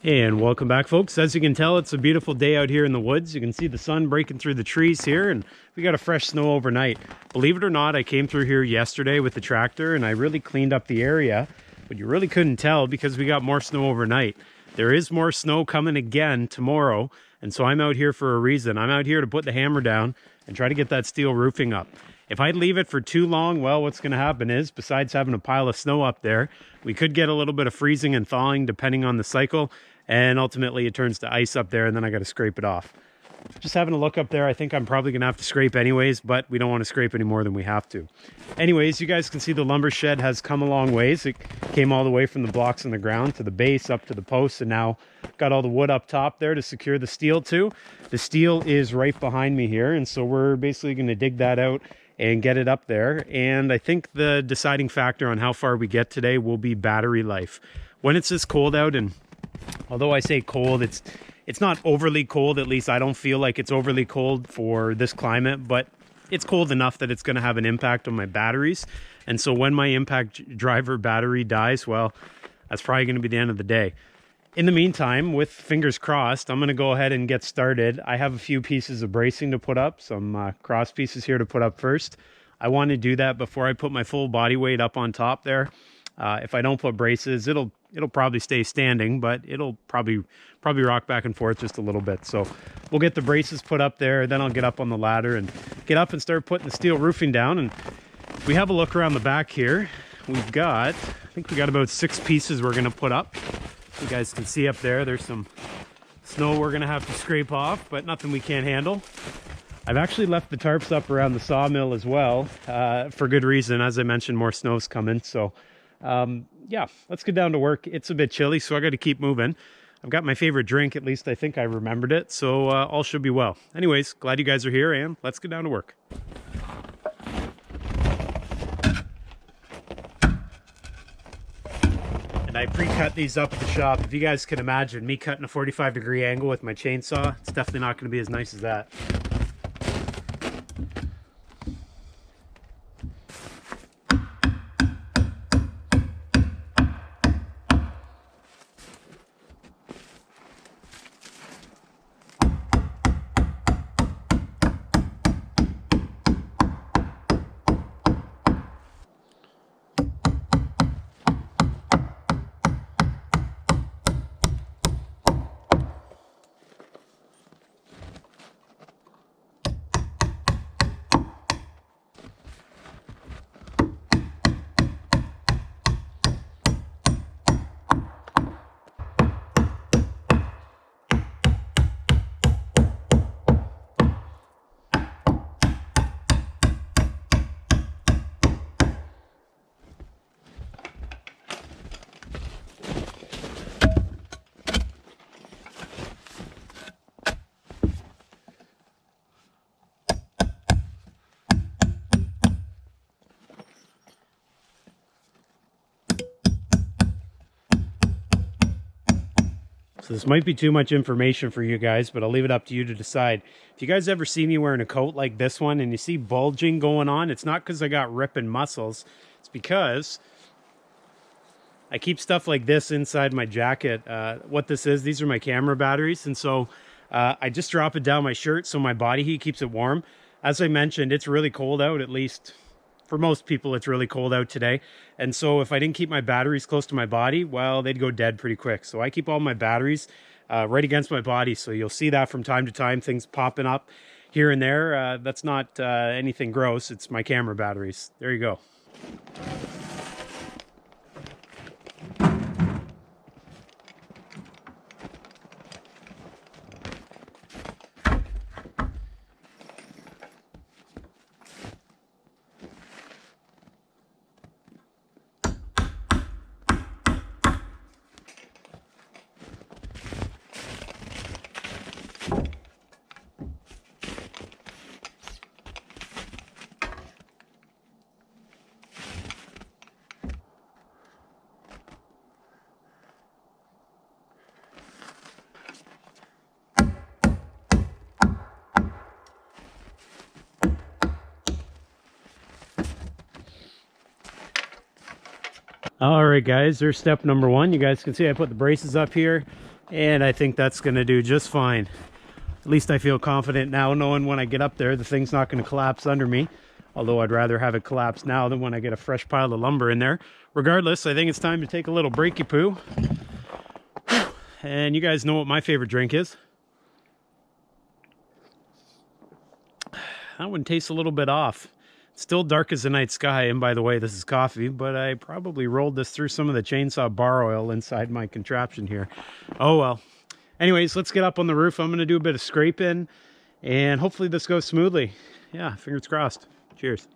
And welcome back, folks. As you can tell, it's a beautiful day out here in the woods. You can see the sun breaking through the trees here, and we got a fresh snow overnight. Believe it or not, I came through here yesterday with the tractor and I really cleaned up the area, but you really couldn't tell because we got more snow overnight. There is more snow coming again tomorrow, and so I'm out here for a reason. I'm out here to put the hammer down and try to get that steel roofing up. If I leave it for too long, well, what's going to happen is, besides having a pile of snow up there, we could get a little bit of freezing and thawing depending on the cycle. And ultimately it turns to ice up there and then I got to scrape it off. Just having a look up there, I think I'm probably going to have to scrape anyways, but we don't want to scrape any more than we have to. Anyways, you guys can see the lumber shed has come a long ways. It came all the way from the blocks in the ground to the base up to the posts, and now got all the wood up top there to secure the steel to. The steel is right behind me here, and so we're basically going to dig that out and get it up there. And I think the deciding factor on how far we get today will be battery life. When it's this cold out, and although I say cold, it's not overly cold. At least I don't feel like it's overly cold for this climate, but it's cold enough that it's going to have an impact on my batteries. And so when my impact driver battery dies, well, that's probably going to be the end of the day. In the meantime, with fingers crossed, I'm going to go ahead and get started. I have a few pieces of bracing to put up, some cross pieces here to put up first. I want to do that before I put my full body weight up on top there. If I don't put braces, it'll probably stay standing, but it'll probably rock back and forth just a little bit. So we'll get the braces put up there, then I'll get up on the ladder and get up and start putting the steel roofing down. And we have a look around the back here. We've got, I think we got about 6 pieces we're going to put up. You guys can see up there, there's some snow we're going to have to scrape off, but nothing we can't handle. I've actually left the tarps up around the sawmill as well, for good reason. As I mentioned, more snow's coming. So yeah, let's get down to work. It's a bit chilly, so I got to keep moving. I've got my favorite drink, at least I think I remembered it, so all should be well. Anyways, glad you guys are here, and let's get down to work. And I pre-cut these up at the shop. If you guys can imagine me cutting a 45-degree angle with my chainsaw, it's definitely not going to be as nice as that. So this might be too much information for you guys, but I'll leave it up to you to decide. If you guys ever see me wearing a coat like this one and you see bulging going on, it's not because I got ripping muscles. It's because I keep stuff like this inside my jacket. What this is, these are my camera batteries. And so I just drop it down my shirt so my body heat keeps it warm. As I mentioned, it's really cold out, at least for most people, it's really cold out today. And so if I didn't keep my batteries close to my body, well, they'd go dead pretty quick. So I keep all my batteries right against my body. So you'll see that from time to time, things popping up here and there. That's not anything gross. It's my camera batteries. There you go. All right, guys, there's step number one. You guys can see I put the braces up here. And I think that's going to do just fine. At least I feel confident now, knowing when I get up there, the thing's not going to collapse under me. Although I'd rather have it collapse now than when I get a fresh pile of lumber in there. Regardless, I think it's time to take a little breaky poo. And you guys know what my favorite drink is. That one tastes a little bit off. It's still dark as the night sky, and by the way, this is coffee, but I probably rolled this through some of the chainsaw bar oil inside my contraption here. Oh well. Anyways, let's get up on the roof. I'm going to do a bit of scraping, and hopefully this goes smoothly. Yeah, fingers crossed. Cheers.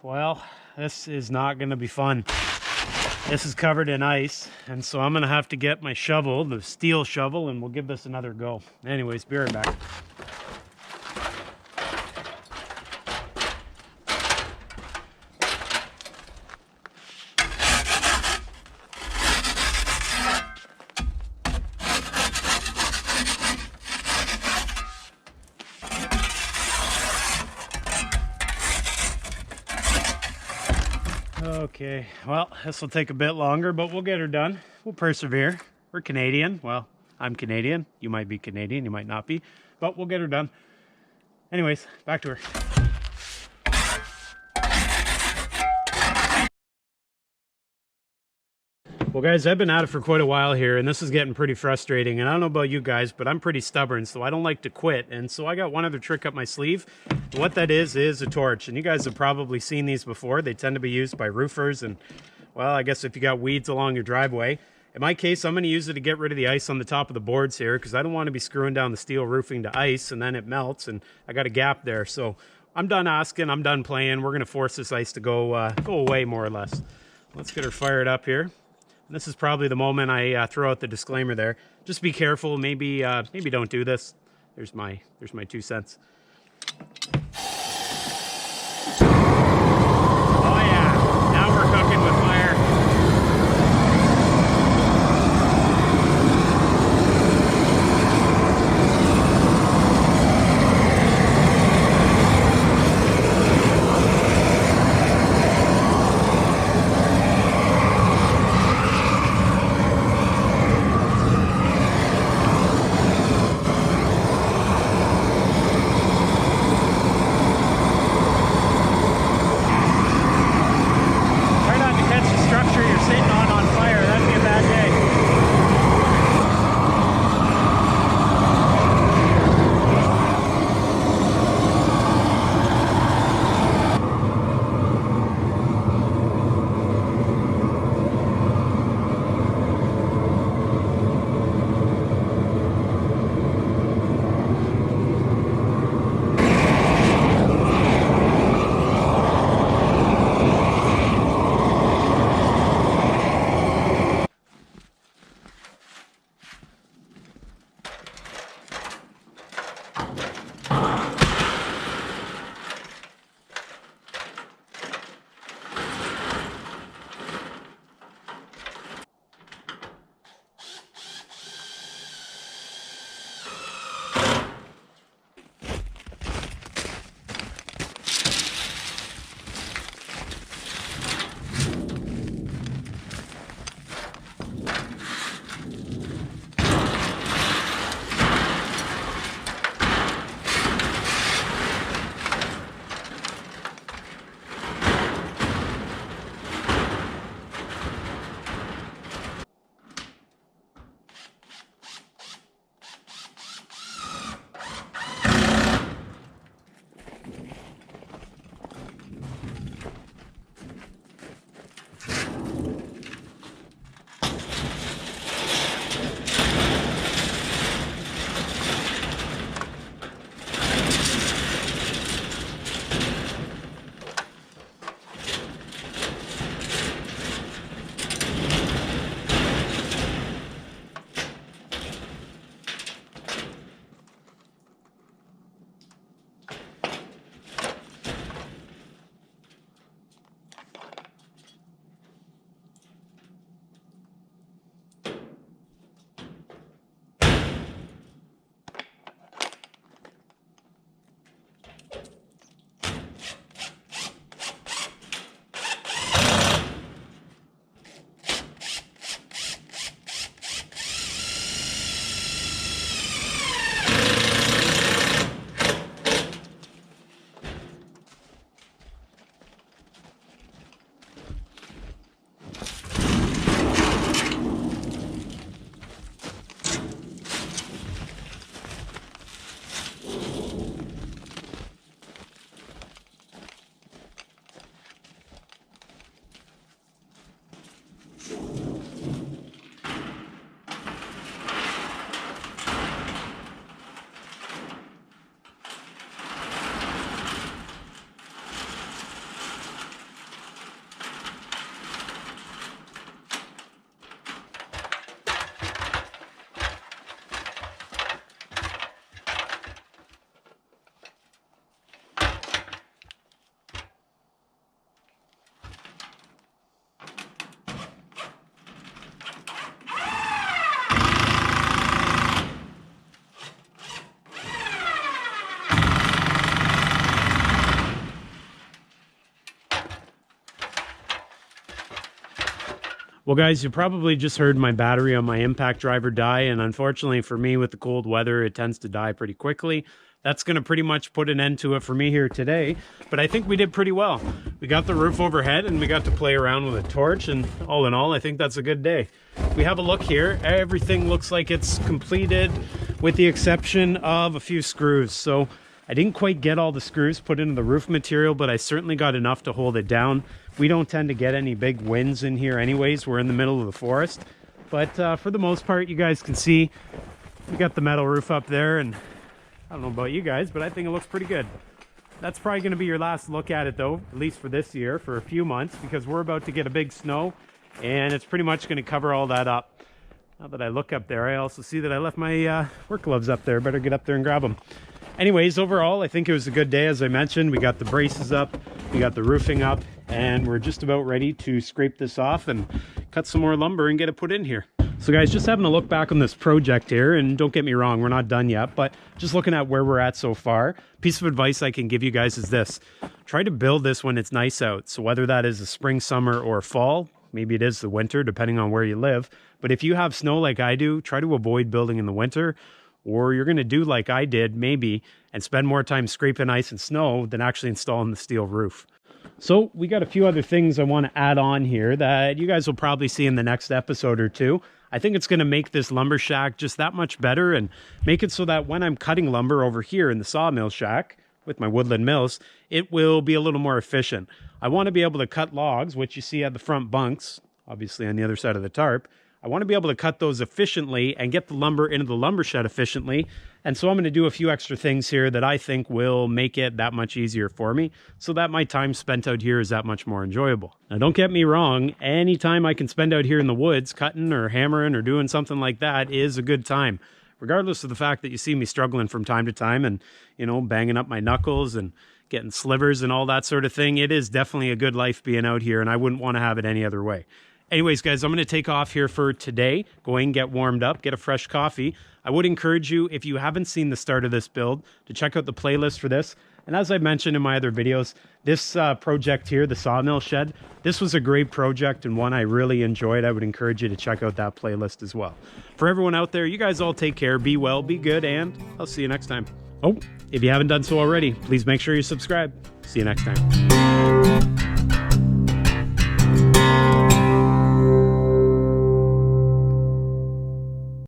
Well, this is not going to be fun. This is covered in ice, and so I'm going to have to get my shovel, the steel shovel, and we'll give this another go. Anyways, be right back. Okay, well, this will take a bit longer, but we'll get her done. We'll persevere. We're Canadian. Well, I'm Canadian. You might be Canadian, you might not be, but we'll get her done. Anyways, back to her. Well, guys, I've been at it for quite a while here, and this is getting pretty frustrating. And I don't know about you guys, but I'm pretty stubborn, so I don't like to quit. And so I got one other trick up my sleeve. And what that is a torch. And you guys have probably seen these before. They tend to be used by roofers and, well, I guess if you got weeds along your driveway. In my case, I'm going to use it to get rid of the ice on the top of the boards here, because I don't want to be screwing down the steel roofing to ice, and then it melts, and I got a gap there. So I'm done asking. I'm done playing. We're going to force this ice to go away, more or less. Let's get her fired up here. This is probably the moment I throw out the disclaimer there. Just be careful. Maybe don't do this. There's my 2 cents. Oh yeah, now we're cooking with fire. Well, guys, you probably just heard my battery on my impact driver die, and unfortunately for me, with the cold weather, it tends to die pretty quickly. That's going to pretty much put an end to it for me here today, but I think we did pretty well. We got the roof overhead, and we got to play around with a torch, and all in all, I think that's a good day. We have a look here. Everything looks like it's completed, with the exception of a few screws. So I didn't quite get all the screws put into the roof material, but I certainly got enough to hold it down. We don't tend to get any big winds in here anyways. We're in the middle of the forest. But for the most part, you guys can see we got the metal roof up there, and I don't know about you guys, but I think it looks pretty good. That's probably going to be your last look at it though, at least for this year, for a few months, because we're about to get a big snow, and it's pretty much going to cover all that up. Now that I look up there, I also see that I left my work gloves up there. Better get up there and grab them. Anyways, overall, I think it was a good day. As I mentioned, we got the braces up, we got the roofing up, and we're just about ready to scrape this off and cut some more lumber and get it put in here. So guys, just having a look back on this project here, and don't get me wrong, we're not done yet, but just looking at where we're at so far, piece of advice I can give you guys is this: try to build this when it's nice out. So whether that is the spring, summer, or fall, maybe it is the winter, depending on where you live. But if you have snow like I do, try to avoid building in the winter, or you're going to do like I did, maybe, and spend more time scraping ice and snow than actually installing the steel roof. So we got a few other things I want to add on here that you guys will probably see in the next episode or two. I think it's going to make this lumber shack just that much better, and make it so that when I'm cutting lumber over here in the sawmill shack with my woodland mills, it will be a little more efficient. I want to be able to cut logs, which you see at the front bunks, obviously on the other side of the tarp. I want to be able to cut those efficiently and get the lumber into the lumber shed efficiently. And so I'm going to do a few extra things here that I think will make it that much easier for me, so that my time spent out here is that much more enjoyable. Now, don't get me wrong, any time I can spend out here in the woods cutting or hammering or doing something like that is a good time, regardless of the fact that you see me struggling from time to time and, you know, banging up my knuckles and getting slivers and all that sort of thing. It is definitely a good life being out here, and I wouldn't want to have it any other way. Anyways, guys, I'm going to take off here for today. Go and get warmed up, get a fresh coffee. I would encourage you, if you haven't seen the start of this build, to check out the playlist for this. And as I mentioned in my other videos, this project here, the sawmill shed, this was a great project and one I really enjoyed. I would encourage you to check out that playlist as well. For everyone out there, you guys all take care, be well, be good, and I'll see you next time. Oh, if you haven't done so already, please make sure you subscribe. See you next time.